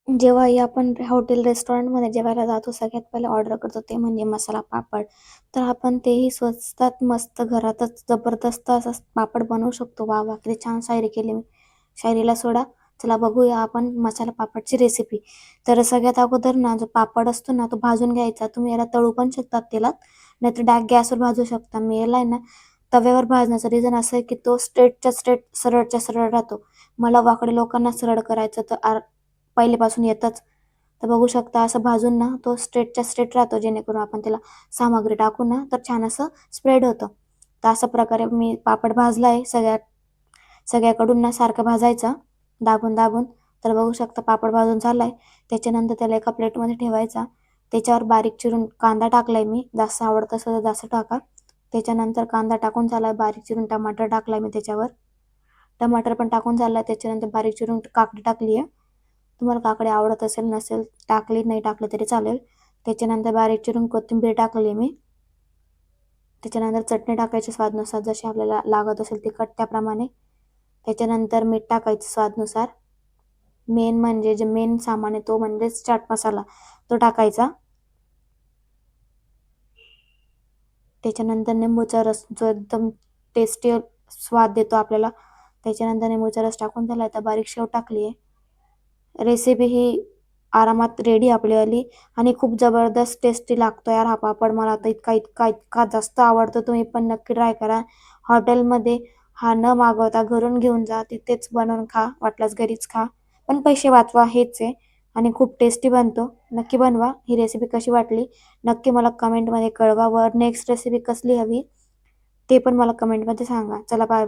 जेव्हाही आपण हॉटेल रेस्टॉरंटमध्ये जेवायला जातो सगळ्यात पहिले ऑर्डर करतो ते म्हणजे मसाला पापड. तर आपण तेही स्वस्तात मस्त घरातच जबरदस्त असा पापड बनवू शकतो. वाह! वाह! किती छान शायरी केली मी. शायरीला सोडा. चला बघूया आपण मसाला पापडची रेसिपी. तर सगळ्यात अगोदर ना जो पापड असतो ना तो भाजून घ्यायचा. तुम्ही याला तळू पण शकतात तेलात, नाहीतर डायरेक्ट गॅसवर भाजू शकता. मी याला आहे ना तव्यावर भाजण्याचं रिझन असं आहे की तो स्ट्रेटच्या स्ट्रेट, सरळच्या सरळ राहतो. मला वाकडे लोकांना सरळ करायचं तर पहिलेपासून येतच. तर बघू शकता असं भाजून ना तो स्ट्रेटच्या स्ट्रेट राहतो, जेणेकरून आपण त्याला सामग्री टाकू ना तर छान असं स्प्रेड होतं. तर अशा प्रकारे मी पापड भाजला आहे सगळ्याकडून ना सारखा भाजायचा दाबून दाबून. तर बघू शकता पापड भाजून झालाय. त्याच्यानंतर त्याला एका प्लेटमध्ये ठेवायचा. त्याच्यावर बारीक चिरून कांदा टाकलाय मी, जास्त आवडत असेल तर जास्त टाका. त्याच्यानंतर कांदा टाकून झालाय, बारीक चिरून टमाटर टाकलाय मी त्याच्यावर. टमाटर पण टाकून झालाय. त्याच्यानंतर बारीक चिरून काकडी टाकली आहे. तुम्हाला काकडी आवडत असेल नसेल टाकली, नाही टाकली तरी चालेल. त्याच्यानंतर बारीक चिरून कोथिंबीर टाकली मी. त्याच्यानंतर चटणी टाकायची स्वादनुसार, जशी आपल्याला लागत असेल तिखट त्याप्रमाणे. त्याच्यानंतर मीठ टाकायचं स्वादनुसार. मेन म्हणजे जे मेन सामान आहे तो म्हणजेच चाट मसाला, तो टाकायचा. त्याच्यानंतर निंबूचा रस जो एकदम टेस्टी स्वाद देतो आपल्याला. त्याच्यानंतर निंबूचा रस टाकून झाला तर बारीक शेव टाकली आहे. रेसिपी ही आरामात रेडी आपलीवाली आणि खूप जबरदस्त टेस्टी लागतो यार हा पापड. मला तर इतका इतका इतका जास्त आवडतो. तुम्ही पण नक्की ट्राय करा. हॉटेलमध्ये हा न मागवता घरून घेऊन जा, तिथेच बनवून खा, वाटल्यास घरीच खा, पण पैसे वाचवा हेच आहे. आणि खूप टेस्टी बनतो. नक्की बनवा. ही रेसिपी कशी वाटली नक्की मला कमेंटमध्ये कळवा. वर नेक्स्ट रेसिपी कसली हवी ते पण मला कमेंटमध्ये सांगा. चला बाय.